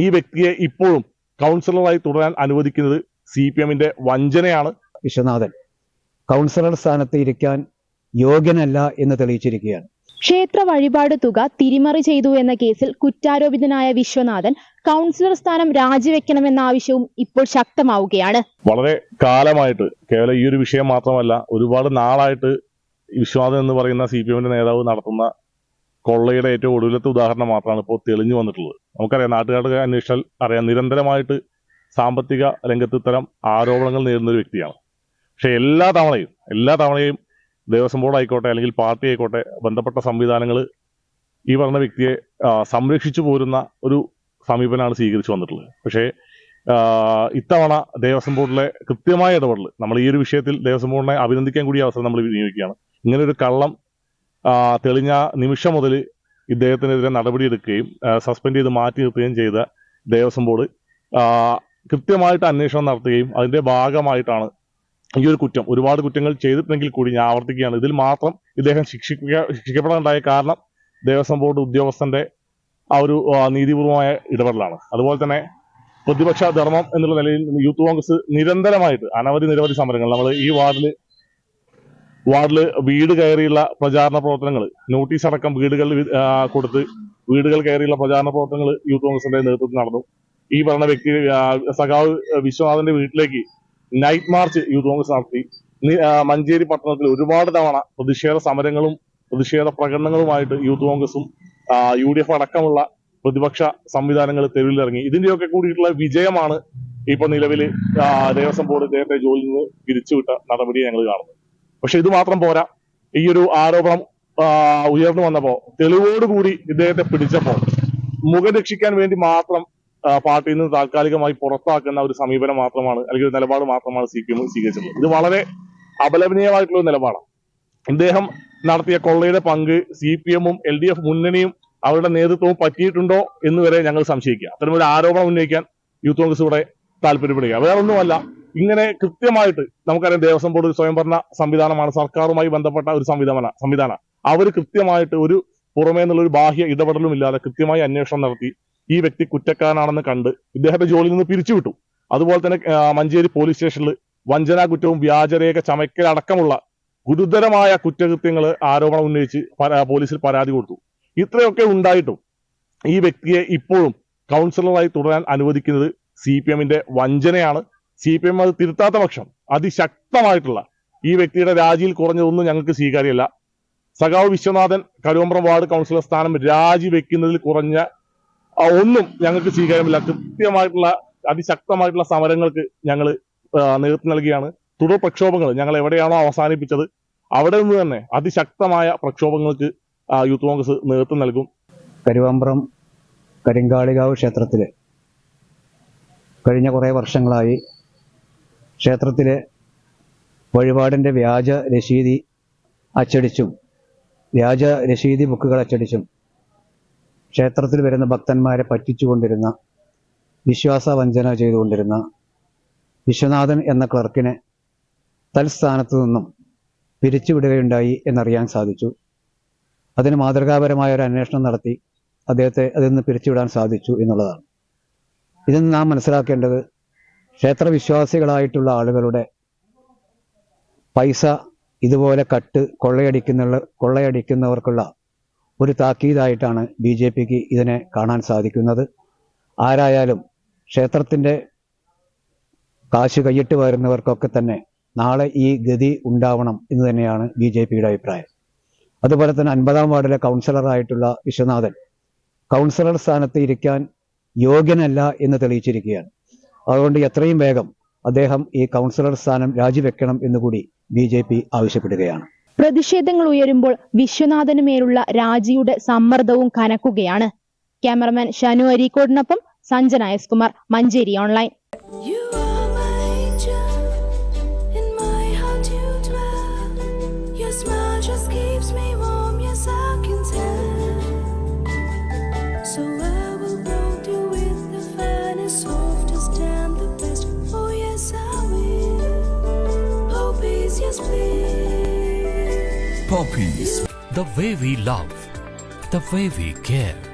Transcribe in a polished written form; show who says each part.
Speaker 1: ഈ വ്യക്തിയെ ഇപ്പോഴും കൗൺസിലറായി തുടരാൻ അനുവദിക്കുന്നത് CPMന്റെ വഞ്ചനയാണ്.
Speaker 2: വിശ്വനാഥൻ കൗൺസിലർ സ്ഥാനത്ത് ഇരിക്കാൻ യോഗ്യനല്ല എന്ന് തെളിയിച്ചിരിക്കുകയാണ്.
Speaker 3: ക്ഷേത്ര വഴിപാട് തുക തിരിമറി ചെയ്തു എന്ന കേസിൽ കുറ്റാരോപിതനായ വിശ്വനാഥൻ കൗൺസിലർ സ്ഥാനം രാജിവെക്കണമെന്ന ആവശ്യവും ഇപ്പോൾ ശക്തമാവുകയാണ്.
Speaker 1: വളരെ കാലമായിട്ട് കേവലം ഈ ഒരു വിഷയം മാത്രമല്ല, ഒരുപാട് നാളായിട്ട് വിശ്വനാഥൻ എന്ന് പറയുന്ന CPMന്റെ നേതാവ് നടത്തുന്ന കൊള്ളയുടെ ഏറ്റവും ഒടുവിലത്തെ ഉദാഹരണം മാത്രമാണ് ഇപ്പോൾ തെളിഞ്ഞു വന്നിട്ടുള്ളത്. നമുക്കറിയാം, നാട്ടുകാരുടെ അന്വേഷണം അറിയാം, നിരന്തരമായിട്ട് സാമ്പത്തിക രംഗത്ത് ഇത്തരം ആരോപണങ്ങൾ നേരിടുന്ന ഒരു വ്യക്തിയാണ്. പക്ഷെ എല്ലാ തവണയും ദേവസ്വം ബോർഡ് ആയിക്കോട്ടെ അല്ലെങ്കിൽ പാർട്ടി ആയിക്കോട്ടെ ബന്ധപ്പെട്ട സംവിധാനങ്ങൾ ഈ പറഞ്ഞ വ്യക്തിയെ സംരക്ഷിച്ചു പോരുന്ന ഒരു സമീപനമാണ് സ്വീകരിച്ചു വന്നിട്ടുള്ളത്. പക്ഷേ ഇത്തവണ ദേവസ്വം ബോർഡിലെ കൃത്യമായ ഇടപെടൽ, നമ്മൾ ഈ ഒരു വിഷയത്തിൽ ദേവസ്വം ബോർഡിനെ അഭിനന്ദിക്കാൻ കൂടി അവസരം നമ്മൾ വിനിയോഗിക്കുകയാണ്. ഇങ്ങനെ ഒരു കള്ളം തെളിഞ്ഞ നിമിഷം മുതൽ ഇദ്ദേഹത്തിനെതിരെ നടപടിയെടുക്കുകയും സസ്പെൻഡ് ചെയ്ത് മാറ്റി നിർത്തുകയും ചെയ്ത ദേവസ്വം ബോർഡ് കൃത്യമായിട്ട് അന്വേഷണം നടത്തുകയും അതിന്റെ ഭാഗമായിട്ടാണ് ഈ ഒരു കുറ്റം, ഒരുപാട് കുറ്റങ്ങൾ ചെയ്തിട്ടുണ്ടെങ്കിൽ കൂടി ഞാൻ ആവർത്തിക്കുകയാണ്, ഇതിൽ മാത്രം ഇദ്ദേഹം ശിക്ഷിക്കപ്പെടാനുണ്ടായ കാരണം ദേവസ്വം ബോർഡ് ഉദ്യോഗസ്ഥന്റെ ആ ഒരു നീതിപൂർവമായ ഇടപെടലാണ്. അതുപോലെ തന്നെ പ്രതിപക്ഷ ധർമ്മം എന്നുള്ള നിലയിൽ യൂത്ത് കോൺഗ്രസ് നിരന്തരമായിട്ട് നിരവധി സമരങ്ങൾ, നമ്മൾ ഈ വാർഡില് വീട് കയറിയുള്ള പ്രചാരണ പ്രവർത്തനങ്ങൾ, നോട്ടീസ് അടക്കം വീടുകളിൽ കൊടുത്ത് വീടുകൾ കയറിയുള്ള പ്രചാരണ പ്രവർത്തനങ്ങൾ യൂത്ത് കോൺഗ്രസിന്റെ നേതൃത്വത്തിൽ നടന്നു. ഈ പറഞ്ഞ വ്യക്തി സഖാവ് വിശ്വനാഥന്റെ വീട്ടിലേക്ക് നൈറ്റ് മാർച്ച് യൂത്ത് കോൺഗ്രസ് നടത്തി. മഞ്ചേരി പട്ടണത്തിൽ ഒരുപാട് തവണ പ്രതിഷേധ സമരങ്ങളും പ്രതിഷേധ പ്രകടനങ്ങളുമായിട്ട് യൂത്ത് കോൺഗ്രസും UDF അടക്കമുള്ള പ്രതിപക്ഷ സംവിധാനങ്ങൾ തെരുവിലിറങ്ങി. ഇതിന്റെയൊക്കെ കൂടിയിട്ടുള്ള വിജയമാണ് ഇപ്പൊ നിലവിൽ ദേവസ്വം ബോർഡ് ഇദ്ദേഹത്തെ ജോലിയിൽ നിന്ന് പിരിച്ചുവിട്ട നടപടി ഞങ്ങൾ കാണുന്നത്. പക്ഷെ ഇത് മാത്രം പോരാ, ഈ ഒരു ആരോപണം ഉയർന്നു വന്നപ്പോ തെളിവോടുകൂടി ഇദ്ദേഹത്തെ പിടിച്ചപ്പോ മുഖം രക്ഷിക്കാൻ വേണ്ടി മാത്രം പാർട്ടിയിൽ നിന്ന് താൽക്കാലികമായി പുറത്താക്കുന്ന ഒരു സമീപനം മാത്രമാണ്, അല്ലെങ്കിൽ ഒരു നിലപാട് മാത്രമാണ് CPM സ്വീകരിച്ചിട്ടുള്ളത്. ഇത് വളരെ അപലപനീയമായിട്ടുള്ള ഒരു നിലപാടാണ്. ഇദ്ദേഹം നടത്തിയ കൊള്ളയുടെ പങ്ക് CPMഉം LDF മുന്നണിയും അവരുടെ നേതൃത്വവും പറ്റിയിട്ടുണ്ടോ എന്ന് വരെ ഞങ്ങൾ സംശയിക്കുക. അത്തരമൊരു ആരോപണം ഉന്നയിക്കാൻ യൂത്ത് കോൺഗ്രസ് ഇവിടെ താല്പര്യപ്പെടുക. വേറൊന്നുമല്ല, ഇങ്ങനെ കൃത്യമായിട്ട് നമുക്കറിയാം, ദേവസ്വം ബോർഡ് ഒരു സ്വയംഭരണ സംവിധാനമാണ്, സർക്കാരുമായി ബന്ധപ്പെട്ട ഒരു സംവിധാനം. അവർ കൃത്യമായിട്ട് ഒരു പുറമേ നിന്നുള്ള ഒരു ബാഹ്യ ഇടപെടലും ഇല്ലാതെ കൃത്യമായി അന്വേഷണം നടത്തി ഈ വ്യക്തി കുറ്റക്കാരനാണെന്ന് കണ്ട് ഇദ്ദേഹത്തെ ജോലിയിൽ നിന്ന് പിരിച്ചുവിട്ടു. അതുപോലെ തന്നെ മഞ്ചേരി പോലീസ് സ്റ്റേഷനിൽ വഞ്ചനാ കുറ്റവും വ്യാജരേഖ ചമയ്ക്കലടക്കമുള്ള ഗുരുതരമായ കുറ്റകൃത്യങ്ങൾ ആരോപണം ഉന്നയിച്ച് പോലീസിൽ പരാതി കൊടുത്തു. ഇത്രയൊക്കെ ഉണ്ടായിട്ടും ഈ വ്യക്തിയെ ഇപ്പോഴും കൗൺസിലറായി തുടരാൻ അനുവദിക്കുന്നത് CPMന്റെ വഞ്ചനയാണ്. CPM അത് തിരുത്താത്ത പക്ഷം അതിശക്തമായിട്ടുള്ള ഈ വ്യക്തിയുടെ രാജിയിൽ കുറഞ്ഞതൊന്നും ഞങ്ങൾക്ക് സ്വീകാര്യമല്ല. സഖാവ് വിശ്വനാഥൻ കരുവമ്പ്രം വാർഡ് കൗൺസിലർ സ്ഥാനം രാജിവെക്കുന്നതിൽ കുറഞ്ഞ ഒന്നും ഞങ്ങൾക്ക് സ്വീകാര്യമല്ല. കൃത്യമായിട്ടുള്ള അതിശക്തമായിട്ടുള്ള സമരങ്ങൾക്ക് ഞങ്ങൾ നേതൃത്വം നൽകിയാണ്. തുടർ പ്രക്ഷോഭങ്ങൾ ഞങ്ങൾ എവിടെയാണോ അവസാനിപ്പിച്ചത് അവിടെ നിന്ന് തന്നെ അതിശക്തമായ പ്രക്ഷോഭങ്ങൾക്ക് യൂത്ത് കോൺഗ്രസ് നേതൃത്വം നൽകും.
Speaker 2: കരുവമ്പ്രം കരിങ്കാളികാവ് ക്ഷേത്രത്തില് കഴിഞ്ഞ കുറെ വർഷങ്ങളായി ക്ഷേത്രത്തിലെ വഴിപാടിന്റെ വ്യാജ രശീതി അച്ചടിച്ചും വ്യാജ രശീതി ബുക്കുകൾ അച്ചടിച്ചും ക്ഷേത്രത്തിൽ വരുന്ന ഭക്തന്മാരെ പറ്റിച്ചുകൊണ്ടിരുന്ന, വിശ്വാസവഞ്ചന ചെയ്തുകൊണ്ടിരുന്ന വിശ്വനാഥൻ എന്ന ക്ലർക്കിനെ തൽസ്ഥാനത്തു നിന്നും പിരിച്ചുവിടുകയുണ്ടായി എന്നറിയാൻ സാധിച്ചു. അതിന് മാതൃകാപരമായ ഒരു അന്വേഷണം നടത്തി അദ്ദേഹത്തെ അതിൽ നിന്ന് പിരിച്ചുവിടാൻ സാധിച്ചു എന്നുള്ളതാണ്. ഇതിൽ നിന്ന് നാം മനസ്സിലാക്കേണ്ടത്, ക്ഷേത്രവിശ്വാസികളായിട്ടുള്ള ആളുകളുടെ പൈസ ഇതുപോലെ കൊള്ളയടിക്കുന്നവർക്കുള്ള ഒരു താക്കീതായിട്ടാണ് BJPക്ക് ഇതിനെ കാണാൻ സാധിക്കുന്നത്. ആരായാലും ക്ഷേത്രത്തിന്റെ കാശ് കൈയിട്ട് വരുന്നവർക്കൊക്കെ തന്നെ നാളെ ഈ ഗതി ഉണ്ടാവണം എന്ന് തന്നെയാണ് BJPയുടെ അഭിപ്രായം. അതുപോലെ തന്നെ 50-ാം വാർഡിലെ കൗൺസിലറായിട്ടുള്ള വിശ്വനാഥൻ കൗൺസിലർ സ്ഥാനത്ത് ഇരിക്കാൻ യോഗ്യനല്ല എന്ന് തെളിയിച്ചിരിക്കുകയാണ്. അതുകൊണ്ട് എത്രയും വേഗം അദ്ദേഹം ഈ കൗൺസിലർ സ്ഥാനം രാജിവെക്കണം എന്നുകൂടി BJP ആവശ്യപ്പെടുകയാണ്.
Speaker 3: പ്രതിഷേധങ്ങൾ ഉയരുമ്പോൾ വിശ്വനാഥന് മേലുള്ള രാജിയുടെ സമ്മർദ്ദവും കനക്കുകയാണ്. ക്യാമറമാൻ ഷനു അരീക്കോടിനൊപ്പം Sanjana S Kumar, Manjeri online.
Speaker 4: Poppies, the way we love, the way we care.